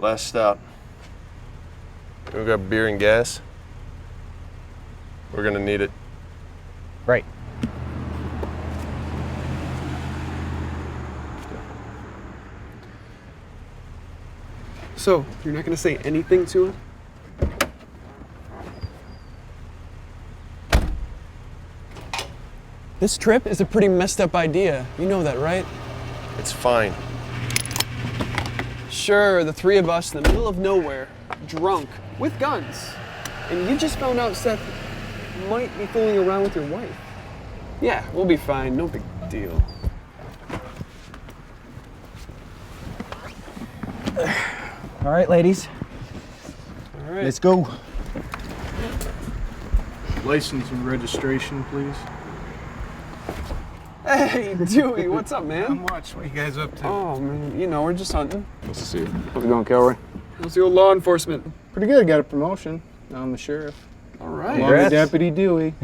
Last stop. We got beer and gas. We're gonna need it. Right. So, you're not gonna say anything to him? This trip is a pretty messed up idea. You know that, right? It's fine. Sure, the three of us in the middle of nowhere, drunk, with guns. And you just found out Seth might be fooling around with your wife. Yeah, we'll be fine, no big deal. All right, ladies. All right. Let's go. License and registration, please. Hey, Dewey, what's up, man? Come watch. What are you guys up to? Oh, man, you know, we're just hunting. Nice to see you. How's it going, Kelroy? How's the old law enforcement? Pretty good. Got a promotion. Now I'm the sheriff. All right. Along with Deputy Dewey.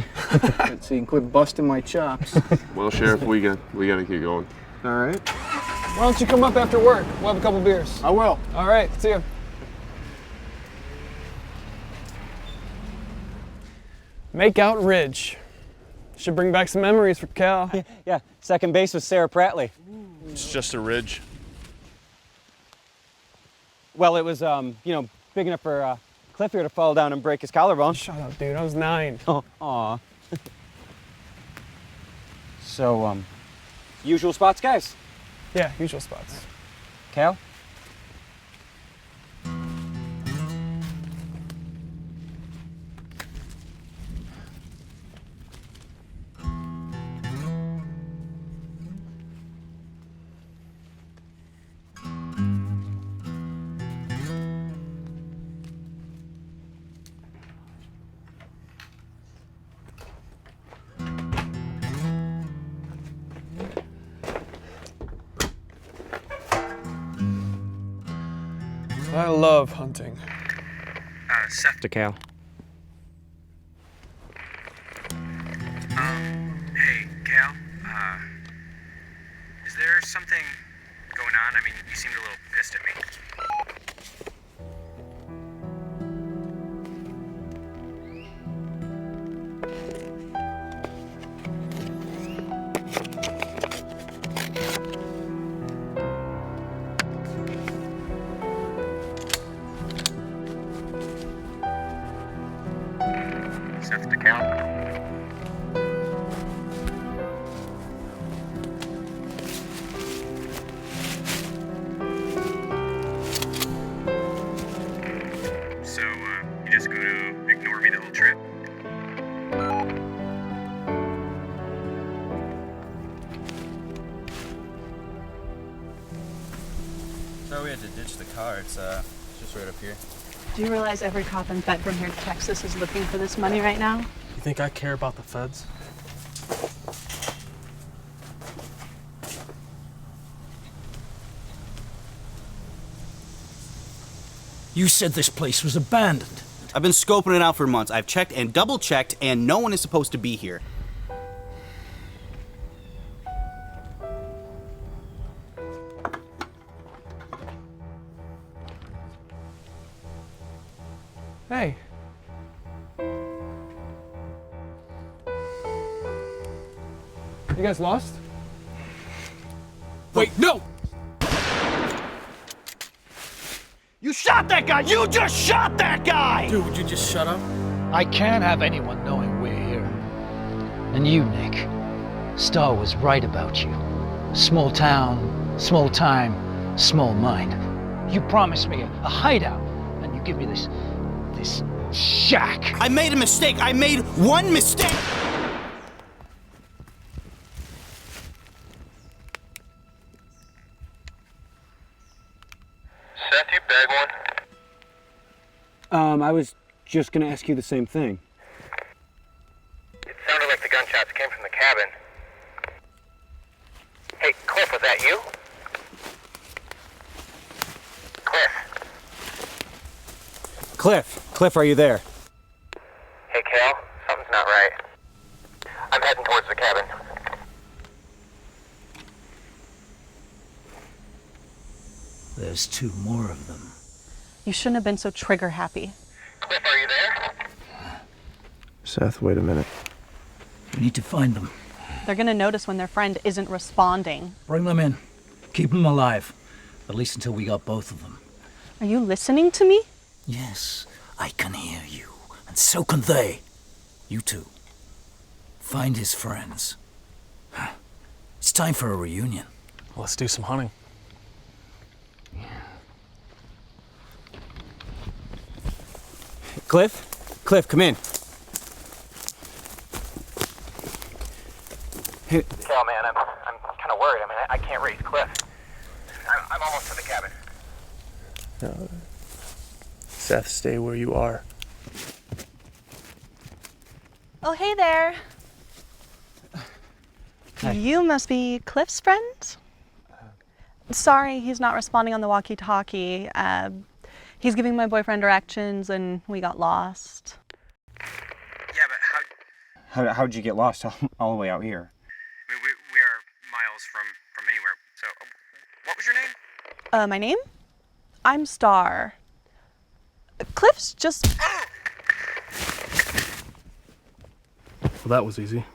So you can quit busting my chops. Well, Sheriff, we gotta keep going. All right. Why don't you come up after work? We'll have a couple beers. I will. All right, see ya. Make out Ridge. Should bring back some memories for Cal. Yeah, second base was Sarah Prattley. It's just a ridge. Well, it was, big enough for Cliff here to fall down and break his collarbone. Shut up, dude. I was 9. Oh, aw. So, usual spots, guys. Yeah, usual spots. Cal? I love hunting. Seth to Cal. Hey, Cal, is there something going on? I mean, you seemed a little pissed at me. Seth to Cal. So, you just gonna ignore me the whole trip? Sorry we had to ditch the car. It's just right up here. Do you realize every cop and vet from here to Texas is looking for this money right now? You think I care about the feds? You said this place was abandoned. I've been scoping it out for months. I've checked and double-checked, and no one is supposed to be here. Hey. You guys lost? Wait, no! You shot that guy! You just shot that guy! Dude, would you just shut up? I can't have anyone knowing we're here. And you, Nick, Star was right about you. Small town, small time, small mind. You promised me a hideout, and you give me this shack. I made a mistake. I made one mistake. Seth, you bag one? I was just gonna ask you the same thing. It sounded like the gunshots came from the cabin. Hey, Cliff, was that you? Cliff, are you there? Hey, Cal, something's not right. I'm heading towards the cabin. There's 2 more of them. You shouldn't have been so trigger happy. Cliff, are you there? Seth, wait a minute. We need to find them. They're gonna notice when their friend isn't responding. Bring them in. Keep them alive. At least until we got both of them. Are you listening to me? Yes, I can hear you. And so can they. You too. Find his friends. It's time for a reunion. Let's do some hunting. Cliff, come in. Hey, Cal, man, I'm kind of worried. I mean, I can't raise Cliff. I'm almost to the cabin. No. Seth, stay where you are. Oh, hey there. Hi. You must be Cliff's friend? Sorry, he's not responding on the walkie-talkie. He's giving my boyfriend directions and we got lost. Yeah, but how'd you get lost all the way out here? we are miles from anywhere. So, what was your name? My name? I'm Star. Cliff's just... Well, that was easy.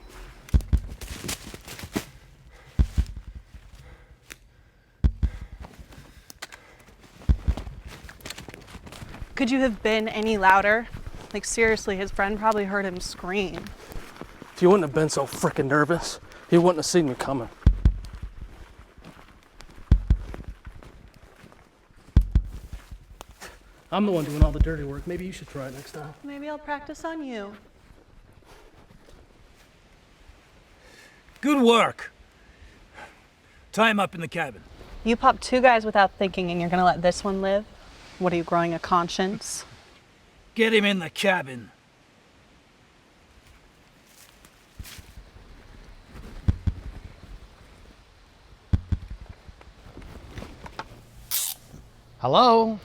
Could you have been any louder? Like, seriously, his friend probably heard him scream. If you wouldn't have been so frickin' nervous, he wouldn't have seen me coming. I'm the one doing all the dirty work. Maybe you should try it next time. Maybe I'll practice on you. Good work. Tie him up in the cabin. You popped 2 guys without thinking and you're gonna let this one live? What, are you growing a conscience? Get him in the cabin. Hello?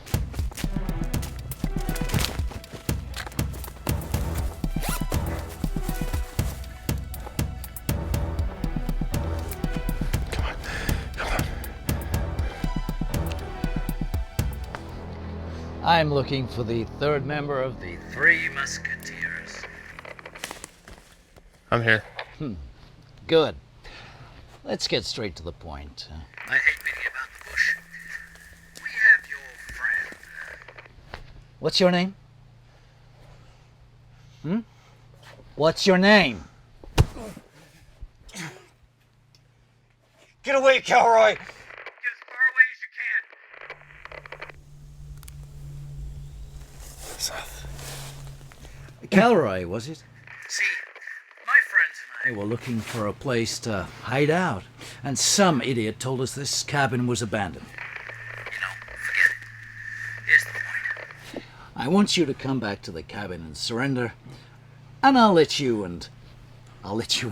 I'm looking for the 3rd member of the Three Musketeers. I'm here. Good. Let's get straight to the point. I hate beating about the bush. We have your friend. What's your name? What's your name? Get away, Calroy! Get as far away as you can. Calroy, was it? See, my friends and They were looking for a place to hide out, and some idiot told us this cabin was abandoned. forget it. Here's the point. I want you to come back to the cabin and surrender, and I'll let you and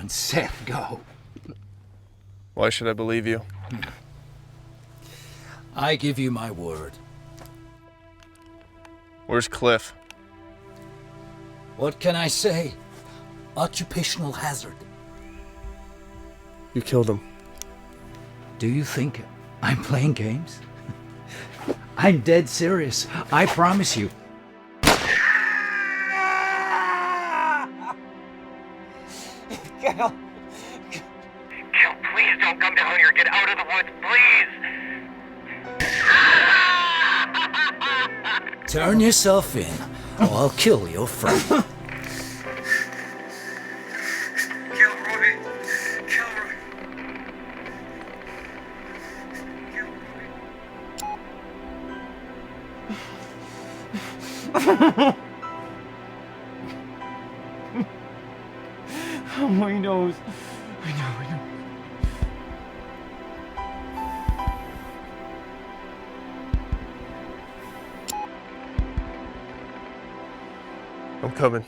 Seth go. Why should I believe you? I give you my word. Where's Cliff? What can I say? Occupational hazard. You killed him. Do you think I'm playing games? I'm dead serious. I promise you. Cal, please don't come down here. Get out of the woods, please. Turn yourself in, or I'll kill your friend. Kilroy. Oh, he knows. I know. I'm coming.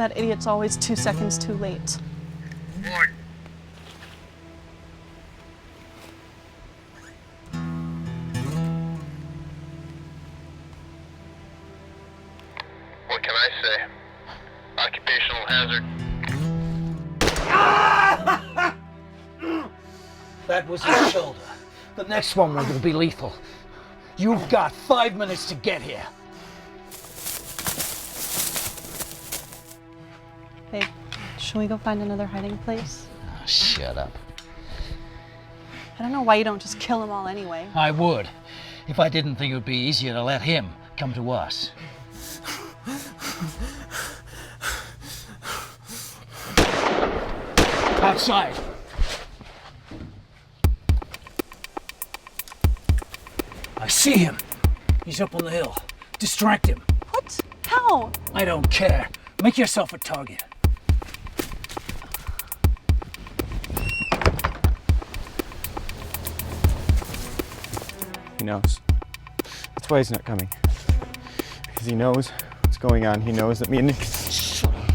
That idiot's always 2 seconds too late. Ward. What can I say? Occupational hazard. That was his shoulder. The next one will be lethal. You've got 5 minutes to get here. Hey, should we go find another hiding place? Oh, shut up. I don't know why you don't just kill them all anyway. I would, if I didn't think it would be easier to let him come to us. Outside. I see him. He's up on the hill. Distract him. What? How? I don't care. Make yourself a target. He knows. That's why he's not coming. Because he knows what's going on. He knows that me and Nick... Shut up.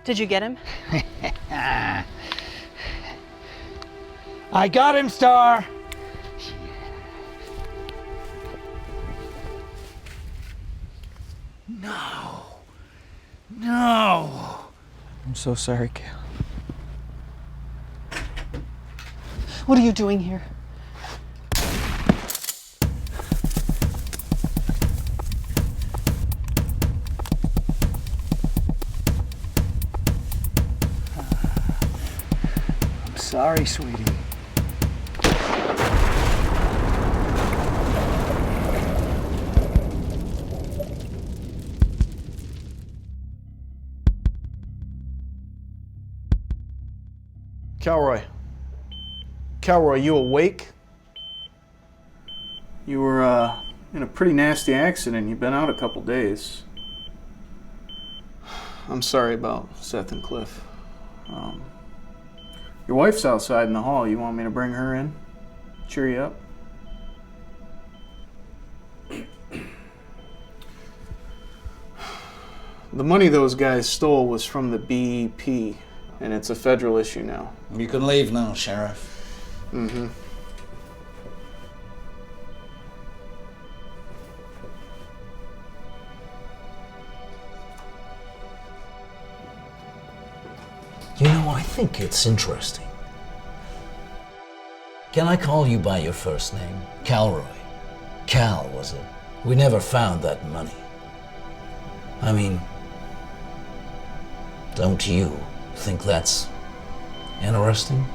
Did you get him? I got him, Star! No. No. I'm so sorry, Cal. What are you doing here? I'm sorry, sweetie. Calroy. Calroy, you awake? You were, in a pretty nasty accident. You've been out a couple days. I'm sorry about Seth and Cliff. Your wife's outside in the hall. You want me to bring her in? Cheer you up? The money those guys stole was from the BEP, and it's a federal issue now. You can leave now, Sheriff. Mm-hmm. You know, I think it's interesting. Can I call you by your first name? Calroy. Cal, was it? We never found that money. I mean, don't you think that's interesting?